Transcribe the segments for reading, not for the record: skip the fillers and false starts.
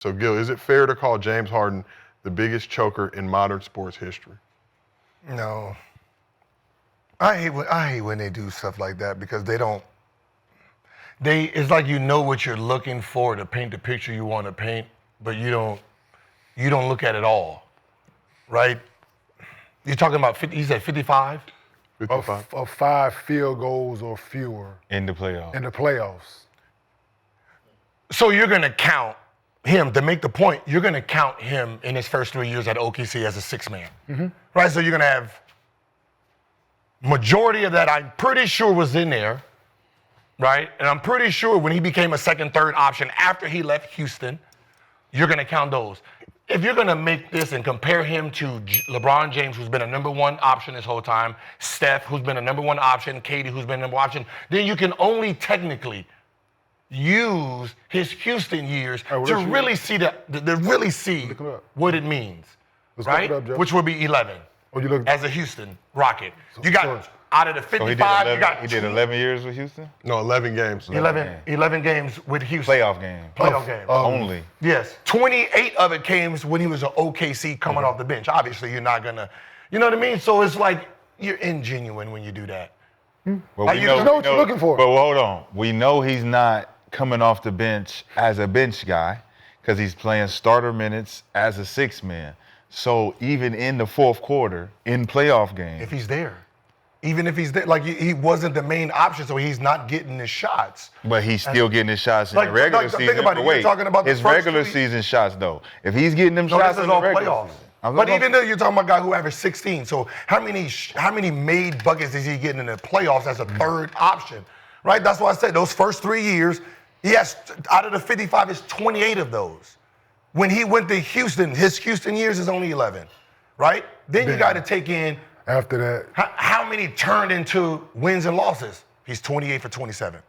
So, Gil, is it fair to call James Harden the biggest choker in modern sports history? No. I hate when they do stuff like that because it's like you know what you're looking for to paint the picture you want to paint, but you don't look at it all, right? You're talking about 50, you said 55? 55. Of 5 field goals or fewer In the playoffs. in the playoffs. So you're going to count him, to make the point, you're going to count him in his first 3 years at OKC as a six-man, right? So you're going to have majority of that I'm pretty sure was in there, right? And I'm pretty sure when he became a second, third option after he left Houston, you're going to count those. If you're going to make this and compare him to LeBron James, who's been a number one option this whole time, Steph, who's been a number one option, Katie, who's been a number one option, then you can only technically use his Houston years to really see what it means, right? Which would be 11 as a Houston Rocket. You got out of the 55, he did 11 years with Houston? No, 11 games. 11 games with Houston. Playoff game. Playoff game. Only. Yes. 28 of it came when he was an OKC coming off the bench. Obviously, you're not going to, you know what I mean? So it's like you're ingenuine when you do that. Well, You know what you're looking for. But hold on. We know he's not coming off the bench as a bench guy because he's playing starter minutes as a six-man. So even in the fourth quarter, in playoff games. If he's there. Even if he's there, like he wasn't the main option, so he's not getting his shots. But he's still getting his shots in the regular season. Think about it. You're talking about the his first regular season shots, though. If he's getting them shots this in is all the regular playoffs. season. But even though you're talking about a guy who averaged 16, so how many made buckets is he getting in the playoffs as a third option, right? That's why I said those first 3 years, he has, out of the 55, it's 28 of those. When he went to Houston, his Houston years is only 11, right? Then you got to take in After that, how many turned into wins and losses. He's 28 for 27.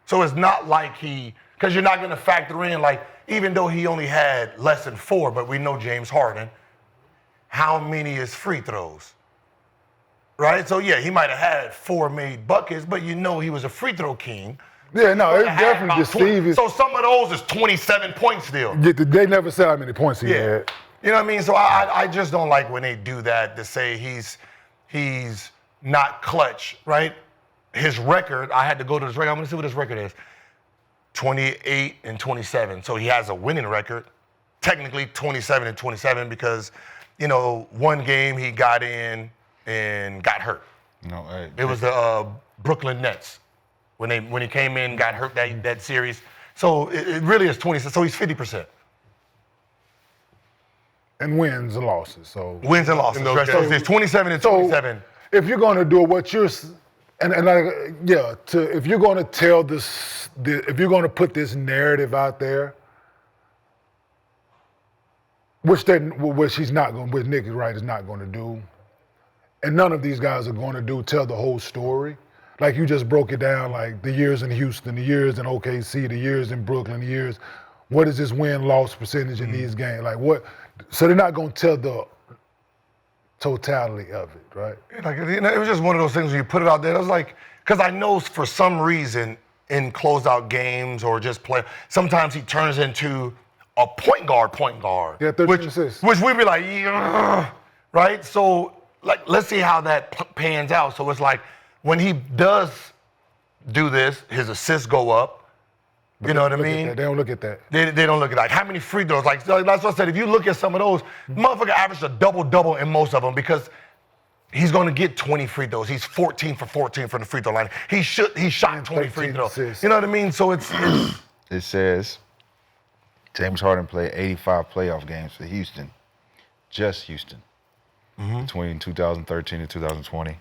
So it's not like because you're not going to factor in, like, even though he only had less than 4, but we know James Harden, how many is free throws, right? So, yeah, he might have had 4 made buckets, but you know he was a free throw king. yeah, no, it's definitely deceiving. So some of those is 27 points still. They never said how many points he Yeah. had. You know what I mean? So I just don't like when they do that, to say he's not clutch, right? His record, I had to go to his record. I'm going to see what his record is. 28 and 27. So he has a winning record. Technically 27 and 27 because, you know, one game he got in and got hurt. No, It was the Brooklyn Nets. When he came in, got hurt that series. So it really is 20. So he's 50%. And wins and losses. So Wins and losses. Right? So it's 27 and 27. if you're going to do what you're, if you're going to tell this, if you're going to put this narrative out there, which he's not going, which Nick is right, is not going to do, and none of these guys are going to do, tell the whole story. Like you just broke it down, like the years in Houston, the years in OKC, the years in Brooklyn, the years. What is this win-loss percentage in these games? Like what? So they're not going to tell the totality of it, right? Like, you know, it was just one of those things when you put it out there. I was like, because I know for some reason in closeout games or just play, sometimes he turns into a point guard. Yeah, 13 assists. Which we'd be like, yeah, right? So, like, let's see how that pans out. So it's like when he does do this, his assists go up. You know what I mean? They don't look at that. They don't look at that. How many free throws? Like that's what I said. If you look at some of those, motherfucker averaged a double-double in most of them because he's going to get 20 free throws. He's 14 for 14 from the free throw line. He shot 20 free throws. Assists. You know what I mean? So it's It says James Harden played 85 playoff games for Houston, just Houston, between 2013 and 2020.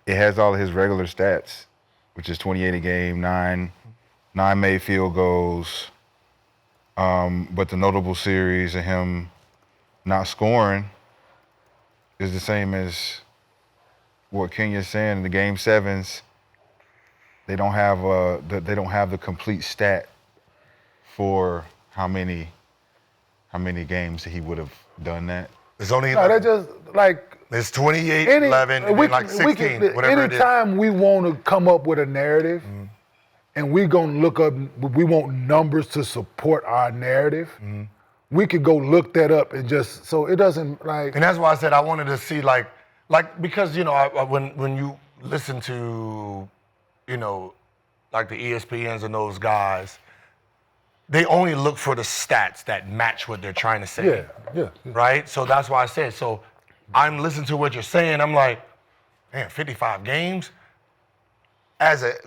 It has all of his regular stats, which is 28 a game, nine made field goals. But the notable series of him not scoring is the same as what Kenya's saying in the game sevens. They don't have the complete stat for how many games he would have done that. It's only No, they just like it's 28, 11, and then like 16, whatever it is. Anytime we want to come up with a narrative, and we gonna look up, we want numbers to support our narrative, we could go look that up and just, so it doesn't like. And that's why I said I wanted to see like because when you listen to, like the ESPNs and those guys, they only look for the stats that match what they're trying to say. Yeah. Right? So that's why I said, so I'm listening to what you're saying, I'm like, man, 55 games?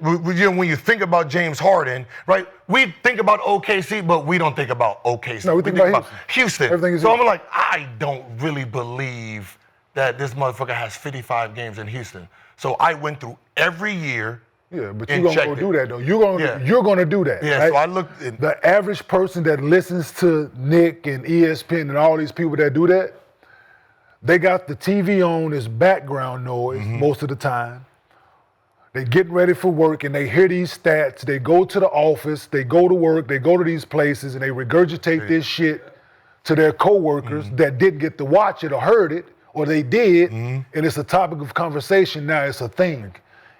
When you think about James Harden, right? We think about OKC, but we don't think about OKC. No, we think about Houston. Everything is so Houston. I'm like, I don't really believe that this motherfucker has 55 games in Houston. So I went through every year. Yeah, but and you're gonna checked go it. do that though. You're gonna do that. Yeah, right? so I looked at The average person that listens to Nick and ESPN and all these people that do that, they got the TV on as background noise most of the time. They getting ready for work and they hear these stats. They go to the office, they go to work, they go to these places and they regurgitate this shit to their coworkers that didn't get to watch it or heard it, or they did, and it's a topic of conversation now, it's a thing.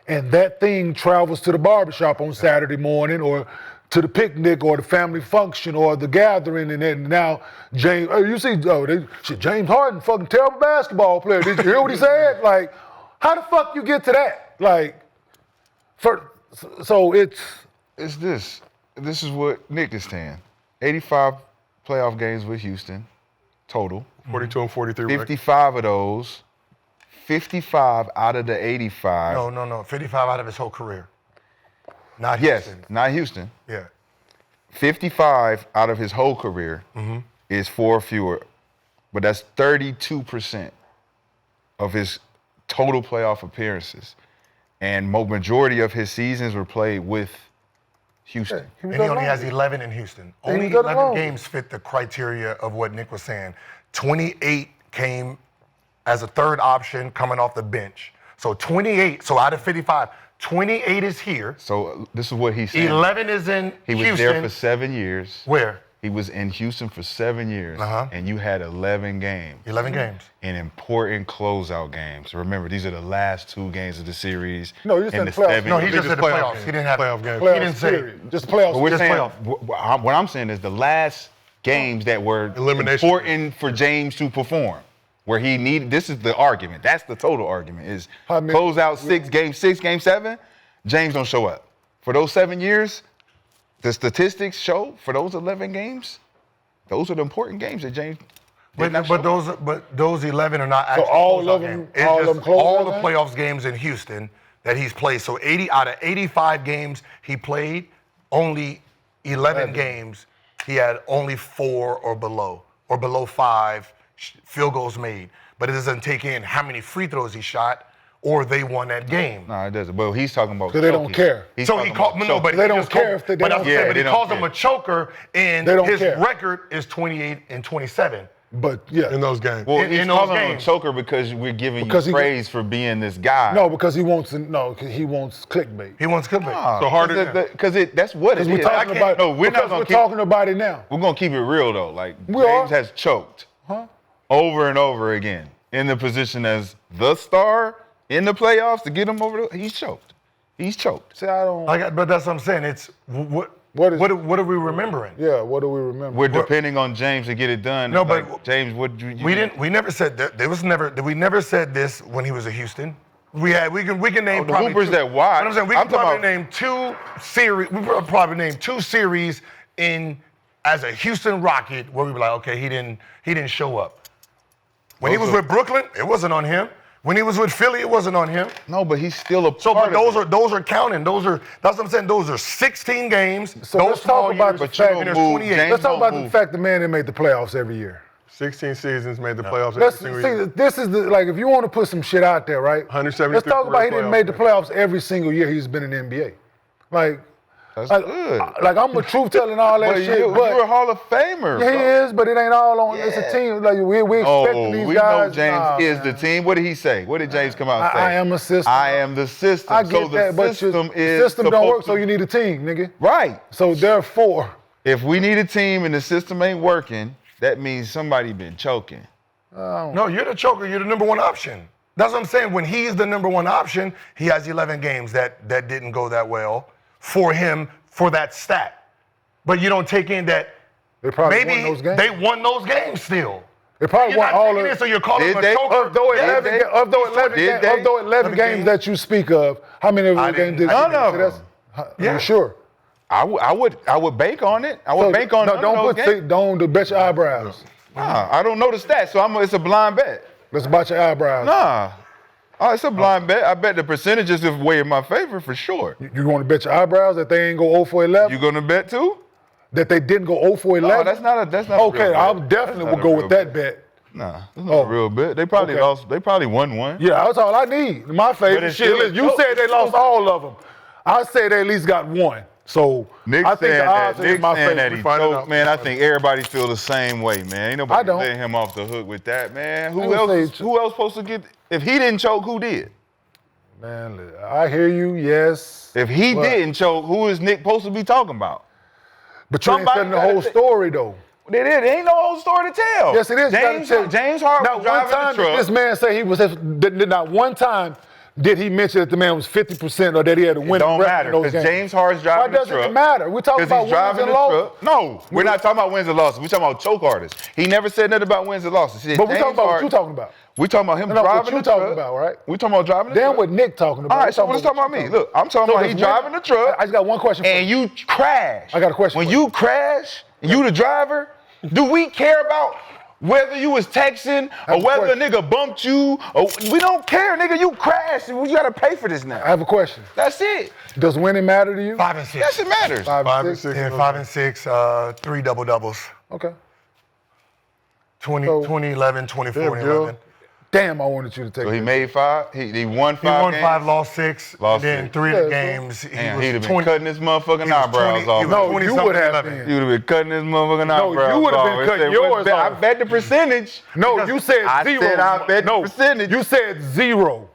And that thing travels to the barbershop on Saturday morning or to the picnic or the family function or the gathering, and then now James, James Harden, fucking terrible basketball player. Did you hear what he said? Like, how the fuck you get to that? Like, so it's this. This is what Nick is saying. 85 playoff games with Houston, total. 42 and 43 record. 55 of those. 55 out of the 85. No, 55 out of his whole career. Not Yes, Houston. not Houston. Yeah. 55 out of his whole career is 4 or fewer, but that's 32% of his total playoff appearances. And majority of his seasons were played with Houston. And he only has 11 in Houston. he Only was done 11 alone. games fit the criteria of what Nick was saying. 28 came as a third option coming off the bench. So 28, so out of 55, 28 is here. So this is what he's saying. 11 is in He was Houston. there for 7 years. Where? He was in Houston for 7 years, Uh-huh. and you had 11 games. 11 games. In important closeout games. Remember, these are the last 2 games of the series. No, you just in said the playoffs. 7 No, he years. just said the playoffs. He didn't have Playoff games. He didn't say. series. Just playoffs. But we're Just saying, playoff. what I'm saying is the last games that were Elimination. important for James to perform, where he needed, this is the argument, that's the total argument, is How many- close out 6, game 7, James don't show up. For those 7 years, the statistics show for those 11 games, those are the important games that James did not show up. But those 11 are not actually all closeout 11 games. It's all just 11 closeout all the games? playoffs games in Houston that he's played. So 80 out of 85 games he played, only 11 games he had only 4 or below 5 field goals made. But it doesn't take in how many free throws he shot or they won that game. No, it doesn't. But he's talking about So they don't choking. care. He's So talking he called about no, choking. but They he don't just care called- if they but don't I'm care. saying, Yeah, but they he don't calls him care. a choker, and They don't his care. record is 28 and 27. But yeah. In those games. Well, in he's those calling him a games. choker because we're giving Because you he- praise for being this guy. No, because he wants clickbait. He wants clickbait. So Harden- Because that's what it Because we're is. talking about No, we're not because gonna we're keep. talking about it now. We're gonna keep it real though. Like We James are. has choked over and over again in the position as the star in the playoffs to get him over. He's choked. He's choked. See, I don't. But that's what I'm saying. It's what What is- are we remembering? Yeah, what do we remember? We're depending on James to get it done. No, Like, but James, what you We never said that. We never said this when he was at Houston. We can name the probably Hoopers two, that watch. But I'm saying we I'm can probably talking name 2 series. We probably name 2 series in as a Houston Rocket where we were like, okay, he didn't show up. When he was with Brooklyn, it wasn't on him. When he was with Philly, it wasn't on him. No, but he's still a So, part but of it. those are counting. That's what I'm saying. Those are 16 games. So those let's talk small about years, the But you fact don't and there's move 28. James. Let's talk about don't the move. fact the man that made the playoffs every year. 16 seasons made the playoffs every Let's single see. year. This is the like if you want to put some shit out there, right? 175th Let's talk about he career didn't make the playoff playoffs every single year he's been in the NBA. Like, That's like, good. like I'm a truth telling all that But shit, you're but a Hall of Famer. yeah, he bro. is, but it ain't all on. It's a Yeah. team. Like we expecting Oh, these we guys. know James nah, is man. the team. What did he say? What did James come out and say? I am a system. I am the system. I get so the that, but system the is system don't work, supposed so to- you need a team, nigga. Right. So therefore, If we need a team and the system ain't working, that means somebody been choking. No, you're the choker. You're the number 1 option. That's what I'm saying. When he's the number 1 option, he has 11 games that didn't go that well. for him for that stat. But you don't take in that They probably maybe won those games. they won those games still. They probably You're won not all taking of it, so you're calling Did him a they? choker. Of those 11 11 games that you speak of, how many of I those games didn't- did I you didn't- win? So Yeah. You sure? I would bank on it. I would bank on No, none don't of those games. don't bet your eyebrows. Nah, I don't know the stats, so it's a blind bet. Let's about your eyebrows. Nah. Oh, it's a blind bet. I bet the percentages is way in my favor for sure. You want to bet your eyebrows that they ain't go 0 for 11? You gonna bet too? That they didn't go 0 for 11? No, that's not a Okay, real bet. I definitely That's would not go a with real that bet. bet. Nah, that's not a real bet. They probably Okay. lost. They probably won one. Yeah, that's all I need. My favorite it's shit. still- Listen, you said they lost all of them. I said they at least got one. So Nick I think saying the that. odds are Nick my saying that favorite. he find it choked, out. man. I think everybody feel the same way, man. Ain't I nobody don't. letting him off the hook with that, man. I Who would else? say- Who else supposed to get? If he didn't choke, who did? Man, look, I hear you, yes. If he But- didn't choke, who is Nick supposed to be talking about? But you ain't somebody telling the gotta whole say- story, though. There ain't no whole story to tell. Yes, it is. You gotta tell- James Harden Not was one driving time the did truck. this man say he was, not one time did he mention that the man was 50% or that he had a It winning don't record matter in those because games. James Harden's Why driving the doesn't truck. it matter? We're talking Because about he's wins driving and the losses. truck. No, we're not talking about wins and losses. We're talking about choke artists. He never said nothing about wins and losses. He said But we're James talking about what Harden- you're talking about. We're talking about him No, what driving you the talking truck. about, right? We're talking about driving the Then truck. what Nick talking about. All right, so let's talk about me. Look, I'm talking about he driving the truck. I just got one question for And you crash. I got a question When for you crash, and you the driver, do we care about whether you was texting I or have a whether a question. nigga bumped you? Or, we don't care, nigga. You crashed, and you gotta pay for this now. I have a question. That's it. Does winning matter to you? 5 and 6. Yes, it matters. 5 5 and and 6? 6. Yeah, 5 and 6, 3 double doubles. Okay. 20, So- 2011, 24 Damn, and Gil. 11. Damn, I wanted you to take So he this. made 5. He won 5 He won games. 5, lost 6, Lost and then 6. 3 of Yeah, the so- games. Damn, he he'd have was been 20. cutting his motherfucking he was eyebrows 20 off. he was No, 20 you something would have 11. been. You would have been cutting his motherfucking No, eyebrows you would have been off. cutting I said, yours I off. bet the percentage. No, you said I zero. said I bet no, percentage. You said 0.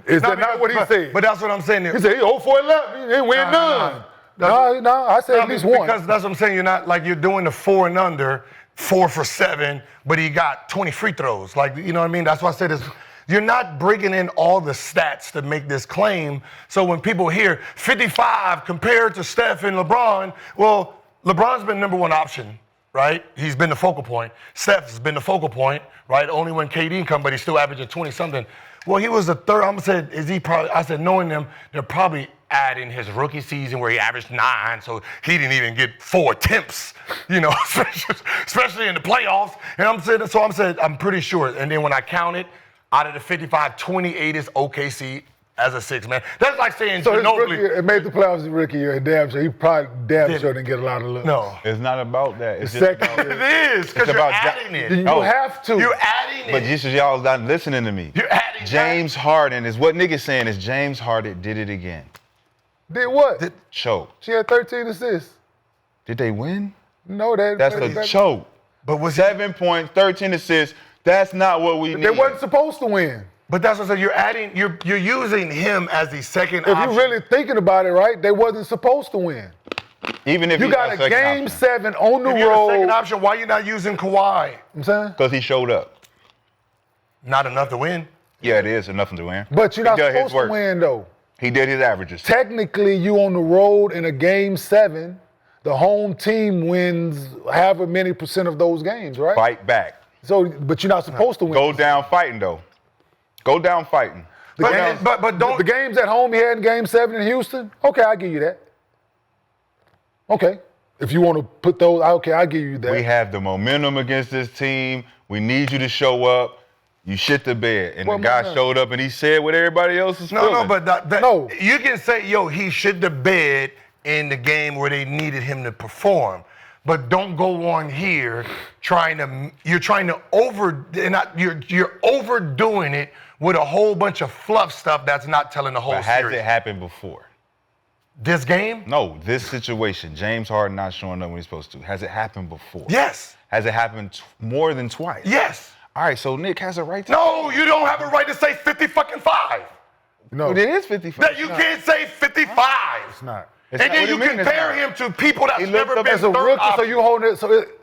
Is No, that not what he said? But that's what I'm saying. He said he 0 for 11. He didn't win none. No, I said at least one. Because that's what I'm saying. You're not like you're doing the 4 and under, 4 for 7, but he got 20 free throws. Like, you know what I mean? That's why I said this. You're not bringing in all the stats to make this claim. So when people hear 55 compared to Steph and LeBron, well, LeBron's been number 1 option, right? He's been the focal point. Steph's been the focal point, right? Only when KD come, but he's still averaging 20 something. Well, he was the third. I'm saying, is he probably? I said, knowing them, they're probably adding his rookie season where he averaged 9, so he didn't even get 4 attempts, you know, especially in the playoffs. And I'm saying, I'm pretty sure. And then when I counted, out of the 55, 28 is OKC as a 6 man. That's like saying So his rookie, Ginobili. it made the playoffs his rookie year. Damn sure. He probably damn Did- sure didn't get a lot of looks. No, It's not about that. It's The just second about, it is because It's you're about adding it. You No. have to. You're adding but it. just as y'all not listening to me. You're adding James Harden is what niggas saying is James Harden did it again. Did what? Choked. She had 13 assists. Did they win? No, that. That's a choke. But was 7 points, 13 assists. That's not what we need. They wasn't supposed to win. But that's what I'm saying. You're adding. You're using him as the second If option. you're really thinking about it, right, they wasn't supposed to win. Even if You got a game 7 on the If you're the second road. option, why you not using Kawhi? I'm saying? because he showed up. Not enough to win. Yeah, it is enough to win. But you're He not did his supposed work. to win, though. He did his averages. Technically, you on the road in a game 7, the home team wins however many % of those games, right? Fight back. So, but you're not supposed to win. Go down fighting though. Go down fighting. But don't. The games at home he had in game 7 in Houston, okay, I'll give you that. Okay. If you want to put those, okay, I'll give you that. We have the momentum against this team. We need you to show up. You shit the bed. And Well, the guy man. showed up and he said what everybody else is No, feeling. but No. You can say, yo, he shit the bed in the game where they needed him to perform. But don't go on here you're trying to you're overdoing it with a whole bunch of fluff stuff that's not telling the whole But has series. it happened before? This game? No, this situation, James Harden not showing up when he's supposed to. Has it happened before? Yes. Has it happened more than twice? Yes. All right, so Nick has a right to. No, you don't have a right to say 50-5. No, It is 55. That you can't say 55. it's not. It's And not- then what you do mean it's compare not? him to people that's He looked never up been As a third rookie, so option. you hold it.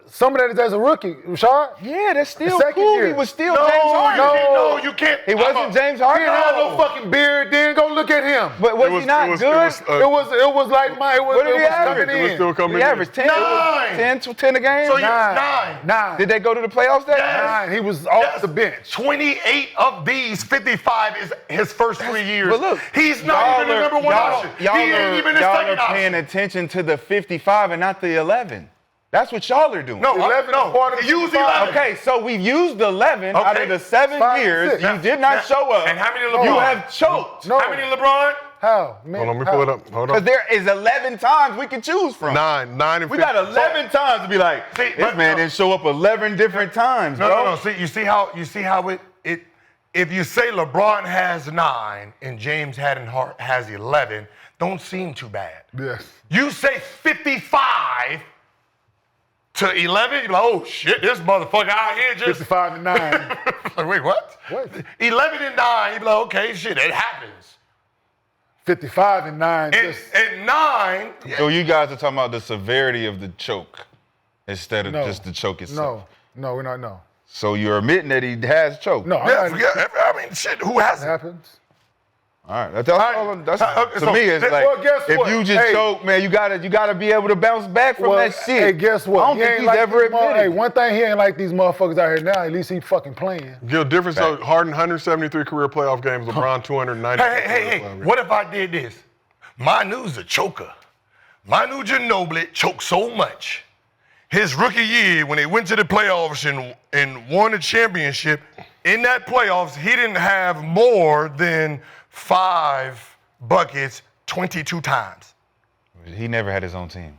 some of that is as a rookie, Rashad. Yeah, that's still Second cool. year. He was still No, James Harden. no, you can't. He wasn't James He Harden. didn't have no fucking beard then. Go look at him. But was he not good? It was like my. It was, What did it he was average? coming It was in. still coming He in. averaged 10, 9. 10 a game? So you Nine. 9. Did they go to the playoffs that Yes. year? 9. He was off the bench. 28 of these 55 is his first 3 years. But look, he's not even the number one option. He ain't even the y'all second are paying option. attention to the 55 and not the 11. That's what y'all are doing. No, 11 is part of the use 55. 11. Okay, so we've used 11 out Okay. of the 7 5 and years. 6. You did not show up. And how many LeBron? You have choked. No. How many LeBron? How? Man, Hold on, let me how? pull it up. Hold Because on. there is 11 times we can choose from. 9 and We 50. got 11 times to be like, See, this but- man didn't show up 11 different times, No, bro. no. See, you see how it. If you say LeBron has 9 and James Harden has 11, don't seem too bad. Yes. You say 55 to 11, you're like, oh shit, this motherfucker out here just. 55 and 9. Like, wait, what? What? 11 and 9, you're like, okay, shit, it happens. 55 and 9. And, Just, and 9, So you guys are talking about the severity of the choke instead of No. just the choke itself. no, we're not. No. So you're admitting that he has choked. No. yeah, I'm not- I mean, shit, who It hasn't? happens. All right, that's all. That's Okay, to so me. It's th- like well, guess if what? you just Hey. choke, man, you gotta be able to bounce back from Well, that shit. hey, guess what? I don't He think ain't he's like ever these admitted. Hey, one thing, he ain't like these motherfuckers out here now. At least he fucking playing. Gil, difference of Harden 173 career playoff games, LeBron 290. Hey, what if I did this? Manu's a choker. Manu Ginobili choked so much. His rookie year, when they went to the playoffs and won the championship, in that playoffs, he didn't have more than 5 buckets 22 times. He never had his own team.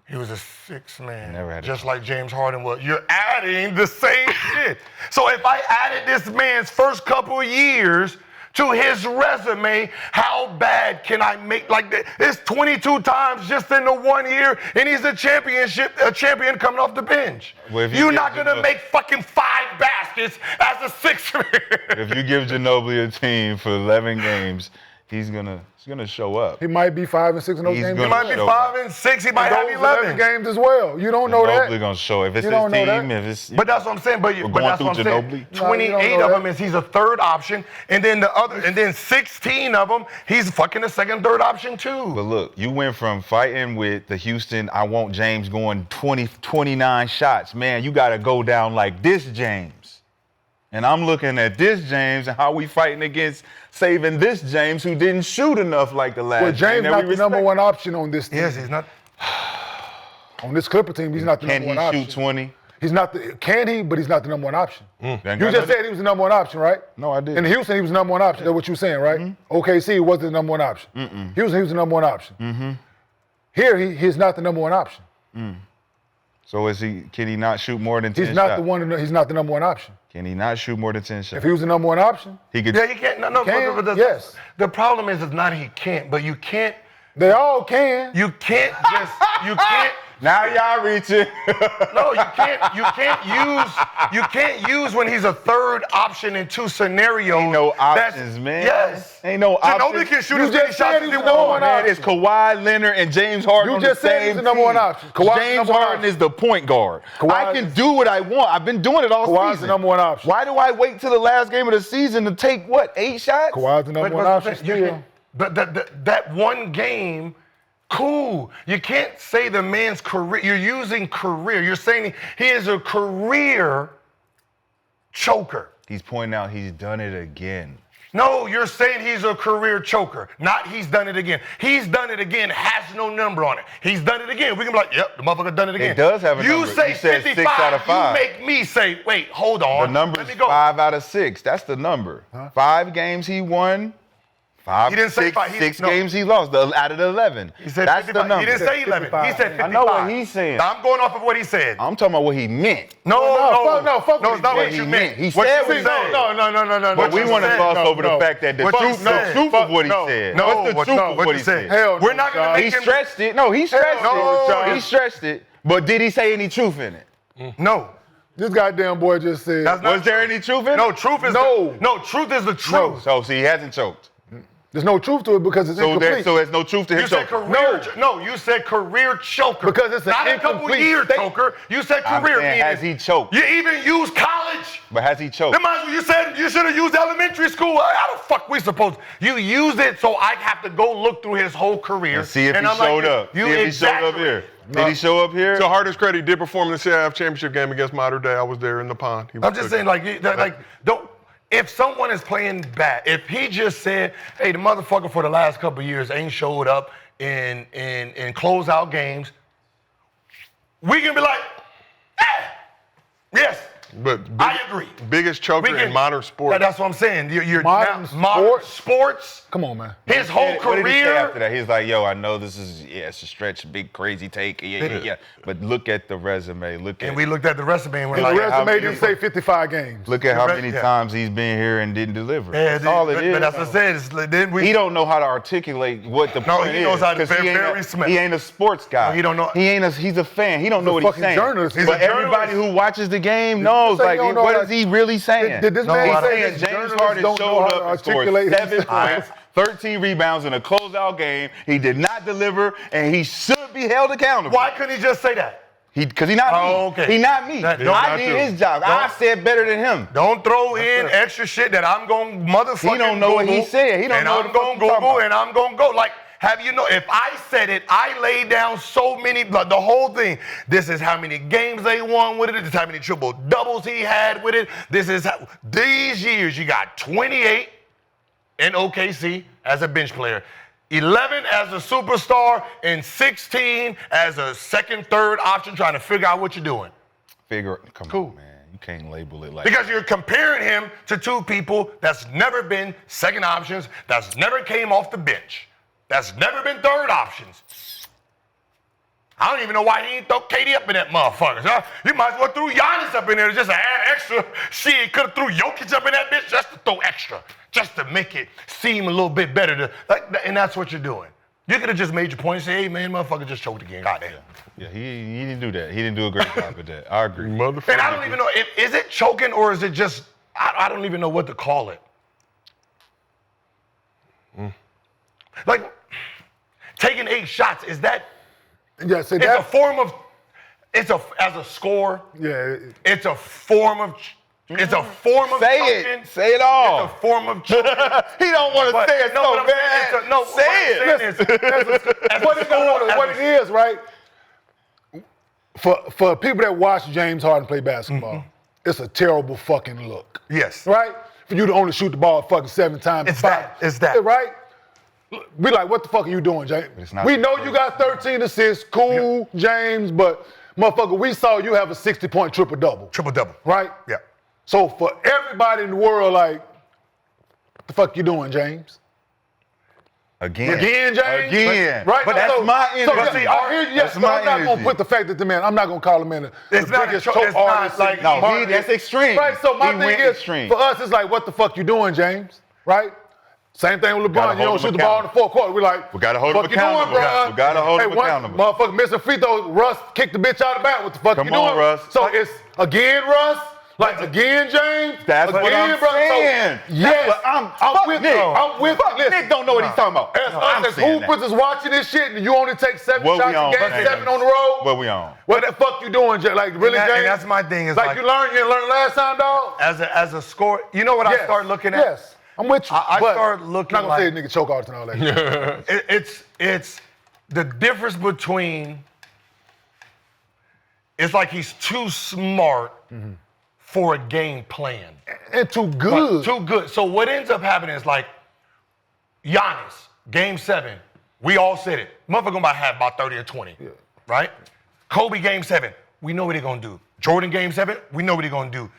He was a 6 man, Never had just like James Harden was. You're adding the same shit. So if I added this man's first couple of years to his resume, how bad can I make? Like it's 22 times just in the 1 year, and he's a champion coming off the bench. Well, if you You're get not gonna Ginobili- make fucking 5 baskets as a 6 man. If you give Ginobili a team for 11 games, he's gonna show up. He might be 5 and 6 in those He's games. He gonna might be show 5 and 6. He might have Those 11 games as well. You don't know Ginobili that. gonna show if it's You his don't know team. that. If it's But that's what I'm saying. But We're that's going what I'm through saying. Ginobili? No, you don't 28 know of that. them is he's a third option, and then 16 of them he's fucking a second, third option too. But look, you went from fighting with the Houston, I want James going 29 shots. Man, you got to go down like this, James. And I'm looking at this James and how we fighting against saving this James who didn't shoot enough like the last Well, game James that not we the number respect. one option on this team. Yes, he's not. On this Clipper team, he's not the Can number he one option. shoot 20? He's not the. Can he? But he's not the number one option. Then You got just nothing- said he was the number one option, right? No, I did. In Houston, he was the number one option. That's what you were saying, right? OKC was the number one option. Houston, he was the number one option. Here, he's not the number one option. So can he not shoot more than 10 He's not shots? the one. He's not the number one option. Can he not shoot more than 10 shots? If he was the number one option, He could. Yeah, he can't. No, Can? but Yes. The problem is not he can't, but you can't. they all can. You can't just. You can't. Now y'all reaching. No, you can't. You can't use when he's a third option in 2 scenarios. Ain't no That's- options, man. Yes. Ain't no Nobody options. can shoot You as many just shots said as he he was the number wants. one Man, it's Kawhi Leonard and James Harden You on just the said he same was the number one team. option. Kawhi's the James number one Harden option. is the point guard. Kawhi I can is- do what I want. I've been doing it all Kawhi's season. the number one option. Why do I wait till the last game of the season to take, 8 shots? Kawhi's the number But- one but option you still. can't- But that one game, cool. You can't say the man's career. You're using career. You're saying he is a career choker. He's pointing out he's done it again. No, you're saying he's a career choker. Not he's done it again. He's done it again has no number on it. He's done it again. We can be like, yep, the motherfucker done it again. does have a you number. say You said 6 55. out of 5. You make me say, wait, hold on. The number's Let me go. 5 out of 6. That's the number. 5 games he won. 5, He didn't say 6, 5. 6 No. games he lost. Out of the 11. He said That's 55. the number. He didn't say 11. He 55. said 55. I know what he's saying. I'm going off of what he said. I'm talking about what he meant. No, fuck no, what it's not he what you meant. meant. He What said you what he said. said. No. But we you want to said. gloss over the fact that the What you truth, the said. truth of what he No. said. No, What's the what- truth no, of what what you he said. said? Hell We're no, not gonna Sean. make He him. stretched it. No, he stretched no, it. He stretched it. But did he say any truth in it? No. This goddamn boy just said. That's not Was there any truth in it? No, truth is No. no, truth is the truth. So, see, he hasn't choked. There's no truth to it because it's incomplete. So there's no truth to him You said choking. career. No, you said career choker. Because it's an not a couple incomplete year statement. choker. You said I'm career. saying, has he choked? You even used college. But has he choked? Then might as well, you said you should have used elementary school. How the fuck we supposed? You used it so I have to go look through his whole career And see if he I'm showed like, up. You See if he showed up here. Did he show up here? To Harden's credit, he did perform in the CIF championship game against Mater Dei. I was there in the pond. I'm just saying, don't. If someone is playing bad, if he just said, "Hey, the motherfucker for the last couple of years ain't showed up in closeout games," we can be like, yes. But I agree. Biggest choker in modern sports. That's what I'm saying. You're Modern sports. Come on, man. His whole What did he say career. after that? He's like, yo, I know this is, it's a stretch, big, crazy take. Yeah. But look at the resume. And we looked at the resume and we're His like, resume didn't say 55 games. Look at how Yeah. many times he's been here and didn't deliver. yeah, That's all it but, is. But that's what I said. Then we. He don't know how to articulate what the point is. he knows how to 'cause very, he ain't very a- smart. He ain't a sports guy. No, he don't know- He's a fan. He don't know a what he's fucking saying. journalist. He's But a everybody journalist. who watches the game knows, say like, you don't know what how- is he really saying? Did this No, man I say don't. saying that James journalists Harden don't know showed how to up and scored articulate 7 his points, 13 rebounds in a closeout game. He did not deliver, and he should be held accountable. Why couldn't he just say that? Because he not me. Oh, okay. He not me. That- I not did you. his job. I said better than him. Don't throw in extra shit that I'm going to motherfucking He don't know what he Google, said. He don't and know what I'm the fuck going he to talking Google about. and I'm going to go. Like, have you know, if I said it, I laid down so many, like, the whole thing. This is how many games they won with it. This is how many triple doubles he had with it. This is how, these years, you got 28 in OKC as a bench player. 11 as a superstar and 16 as a second, third option trying to figure out what you're doing. Come Cool. on, man. You can't label it like Because you're comparing him to two people that's never been second options, that's never came off the bench, that's never been third options. I don't even know why he ain't throw KD up in that motherfucker. Huh? You might as well threw Giannis up in there just to add extra. Shit, could have threw Jokic up in that bitch just to throw extra, just to make it seem a little bit better. And that's what you're doing. You could have just made your point and say, hey, man, motherfucker just choked again. Goddamn. Yeah, he didn't do that. He didn't do a great job at that. I agree. Motherfucker. And I don't even know, is it choking or is it just, I don't even know what to call it. Like, taking 8 shots, is that, Yeah, see it's a that. form of, as a score, Yeah, it's a form of, it's a form of Say choking. it. Say it all. It's a form of choking. He don't want to But- say it no, so but I'm bad. saying it's a- Say it. what it is, right? For people that watch James Harden play basketball, it's a terrible fucking look. Yes. Right? For you to only shoot the ball fucking 7 times. It's that. It's that. Right? We like, what the fuck are you doing, James? it's not We the know case. you got 13 assists, cool, James, but motherfucker, we saw you have a 60-point triple-double. Triple-double. Right? Yeah. So for everybody in the world, like, what the fuck you doing, James? Again, James? Again. Right? But that's my energy. So, see, I hear you, yes, That's but my I'm not energy. going to put the fact that the man, I'm not going to call him in the It's not biggest a choke it's not artist. like- No, Harden that's is. extreme. Right, so my He thing went is, extreme. for us, it's like, what the fuck you doing, James? Right? Same thing with Gotta LeBron. You hold don't him shoot the ball in the accountable. fourth quarter. We're like, We gotta hold him fuck you doing, accountable. bro? We gotta hold him one accountable. Motherfucker missing free throws. Russ kicked the bitch out of the bat. What the fuck Come you doing? on, Russ. So it's again, Russ? Like again, James? That's what again, I'm bro? saying. So, yes, But I'm with Nick. I'm with Fuck, listen. Nick don't know what he's talking about. As I'm us as saying that. hoopers is watching this shit and you only take 7 What shots we on, a game, man? 7 on the road. What we on? What the fuck you doing, Jay? Like really, And James? that's my thing. Is like you didn't learn last time, dog? as a score, you know what I start looking at? Yes, I'm with you. I but start looking not gonna say like- nigga choke artist and all that. Shit. It's the difference between, it's like he's too smart for a game plan. And too good. Too good. So what ends up happening is like Giannis, game 7, we all said it. Motherfucker gonna have about 30 or 20, right? Kobe, game 7, we know what he gonna do. Jordan, game 7, we know what he gonna do.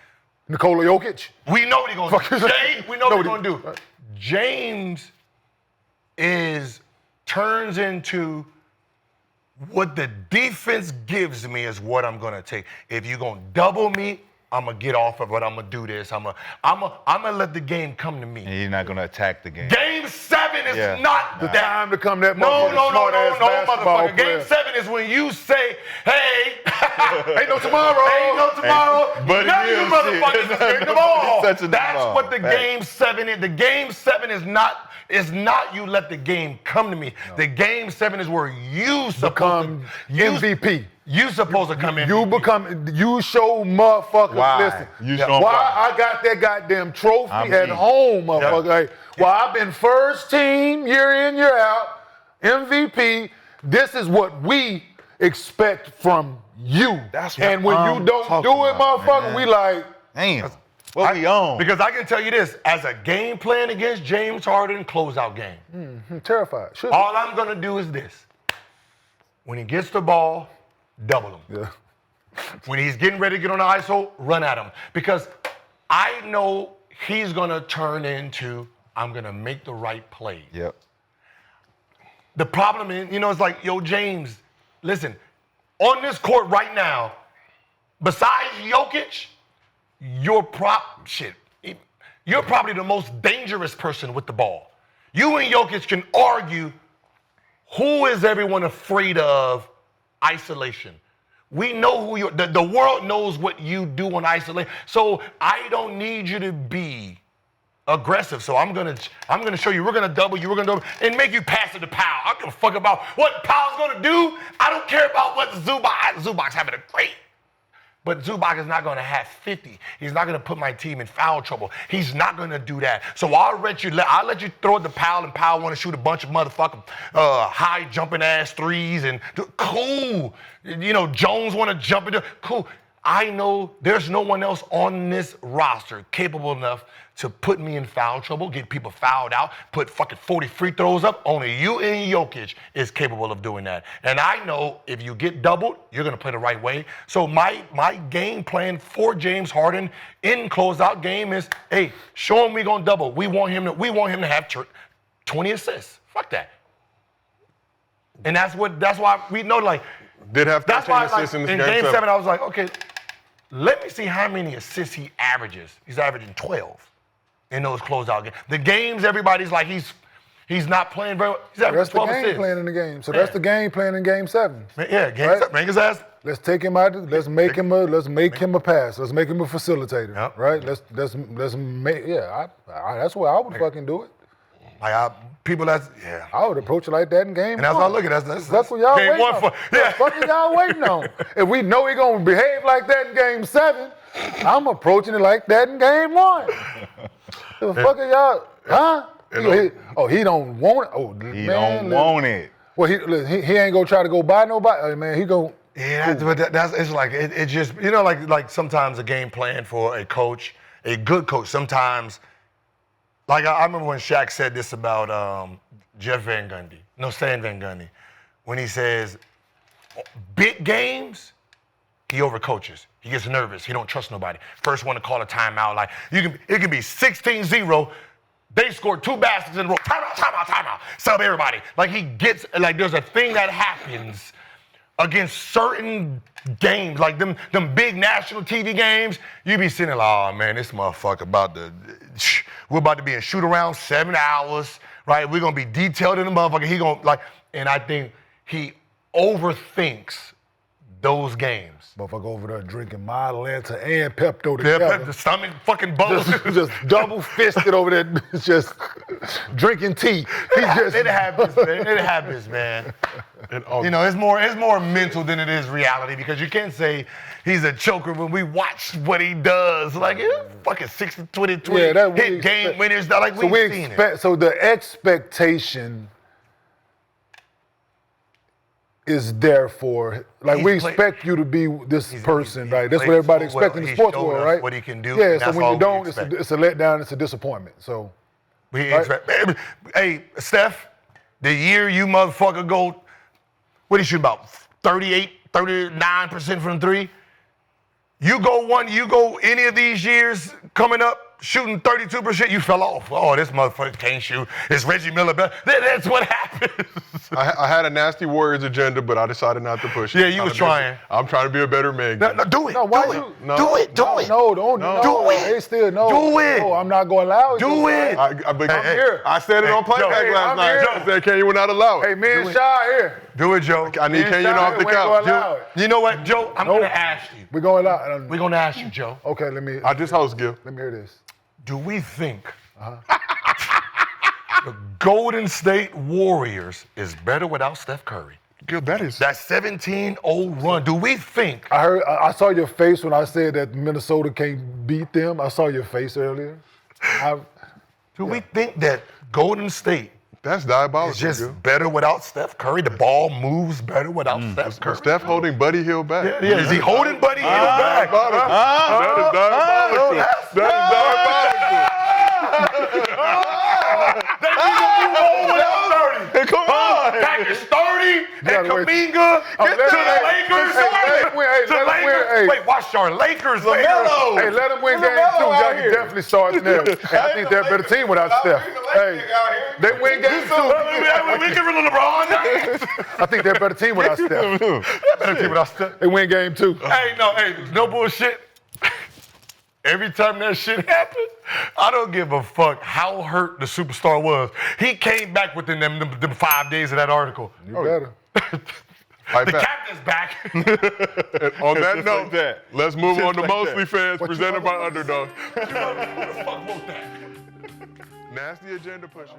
Nikola Jokic. We know what he gonna Fuck do. is- Jay, we know what he Nobody- gonna do. James turns into what the defense gives me is what I'm gonna take. If you're gonna double me, I'm gonna get off of it. I'm gonna do this. I'm gonna let the game come to me. And you're not gonna attack the game. Game 7, 7 is Yeah. not The that. time to come that No, smart-ass basketball motherfucker. Game player. 7 is when you say, hey, Ain't no tomorrow. ain't no tomorrow. But None of you it is motherfuckers shit. is getting the ball. Such a That's dog. what the Hey. Game 7 is. The Game 7 is not you let the game come to me. The Game 7 is where you Become MVP. You supposed to come in. You show motherfuckers, Why? listen, You show 'em why why. I got that goddamn trophy I'm at me. home, motherfucker. Like, well, I've been first team, year in, year out, MVP. This is what we expect from you. That's what and when I'm you don't talking do it, about, motherfucker, man. we like, Damn. What we on? Because I can tell you this, as a game plan against James Harden, closeout game. I'm terrified. Should All I'm gonna do is this. When he gets the ball, double him. Yeah. When he's getting ready to get on the ISO, run at him. Because I know he's gonna turn into, I'm gonna make the right play. Yep. The problem is, it's like, yo, James, listen, on this court right now, besides Jokic, you're probably the most dangerous person with the ball. You and Jokic can argue who is everyone afraid of isolation. We know who you're, the world knows what you do on isolation. So I don't need you to be aggressive. So I'm gonna show you, we're gonna double you, and make you pass it to Powell. I don't give a fuck about what Powell's gonna do. I don't care about what Zubac's having a great. But Zubac is not going to have 50. He's not going to put my team in foul trouble. He's not going to do that. So I'll let you throw it to Powell, and Powell want to shoot a bunch of motherfucking high jumping ass threes and cool. Jones want to jump into cool. I know there's no one else on this roster capable enough to put me in foul trouble, get people fouled out, put fucking 40 free throws up. Only you and Jokic is capable of doing that. And I know if you get doubled, you're going to play the right way. So my game plan for James Harden in closeout game is, hey, show him we're going to double. We want him to have 20 assists. Fuck that. And that's why we know, like, Did have 13 that's why, assists like, in this in game game 7, I was like, okay, let me see how many assists he averages. He's averaging 12 in those closeout games. The games, everybody's like, he's not playing very well. He's averaging that's the 12 game assists. plan in the game. So that's the game plan in game 7. Yeah, game Right? 7. Make his ass. Let's take him out. Let's make him a pass. Let's make him a facilitator. Yep. Right? Let's make. Yeah, that's where I would fucking do it. Like, I would approach it like that in game. And that's what I look at. That's what y'all game waiting 1 on. for. Yeah. What are y'all waiting on? If we know he gonna behave like that in game 7, I'm approaching it like that in game 1. The fuck are y'all? Huh? He don't want it. Oh, He man, don't want it. Well, he ain't gonna try to go buy nobody. Man, he go. Yeah, it's like it just like sometimes a game plan for a coach, a good coach. Sometimes, like I remember when Shaq said this about Stan Van Gundy, when he says big games, he overcoaches. He gets nervous. He don't trust nobody. First one to call a timeout, like it could be 16-0. They scored 2 baskets in a row. Timeout. Sub everybody. Like he gets, like there's a thing that happens against certain games, like them big national TV games. You be sitting like, oh man, this motherfucker we're about to be in shoot around 7 hours, right? We're gonna be detailed in the motherfucker. He gonna and I think he overthinks those games. Motherfucker over there drinking Model Anta and Pepto together. The stomach fucking bubbles. just double fisted over there, just drinking tea. It happens, man. It's more mental than it is reality, because you can't say he's a choker when we watch what he does. Like, fucking 60-20-20 hit game winners. Like, we've seen it. So the expectation is there for, like, we expect you to be this person, right? That's what everybody expects in the sports world, right? What he can do. Yeah, so when you don't, it's a letdown, it's a disappointment. So, hey, Steph, the year you motherfucker go, what do you shoot about 39% from 3? You go any of these years coming up, shooting 32%, you fell off. Oh, this motherfucker can't shoot. It's Reggie Miller. That's what happens. I had a nasty Warriors agenda, but I decided not to push it. Yeah, you was trying. I'm trying to be a better man. No, do it. No, why do you? it. No. Do it. Do it. No, don't. No. Do it. They still no. Do it. No, I'm not going to allow it. Do it. I'm here. I said it on playback Joe, last I'm night. here. I said, "Can you not allow it?" Hey, me and Shy here. Do it, Joe. I need Kenyon Shy off the here, we ain't gonna couch. allow it. You know what, Joe? I'm Nope. going to ask you. We're going to allow it. We're going to ask you, Joe. Okay, let me I just host, Gil. hear this. Do we think the Golden State Warriors is better without Steph Curry? Gil, that is. That 17-0 run, do we think? I saw your face when I said that Minnesota can't beat them. I saw your face earlier. Do we think that Golden State That's diabolical. is just Gil. better without Steph Curry? The ball moves better without Steph Curry? Steph holding Buddy Hill back. Yeah, is he holding Buddy Hill back? That is diabolical. That is diabolical. They need to move on without 30. Come on. Packers 30 and gotta wait. Kaminga to the Lakers. let him win. Wait, watch our Lakers. Hey, let them win game 2. Y'all can definitely start there. Hey, I think they're a better team without Steph. Hey, they win game 2. We give it to LeBron. I think they're a better team without Steph. Better team without Steph. They win game 2. Hey, no bullshit. Every time that shit happened, I don't give a fuck how hurt the superstar was. He came back within them 5 days of that article. You better. Right The back. captain's back. On that Just note, like that. let's move Just on to like Mostly that. Fans, presented by Underdog. Who the fuck wrote that? Nasty agenda pushing.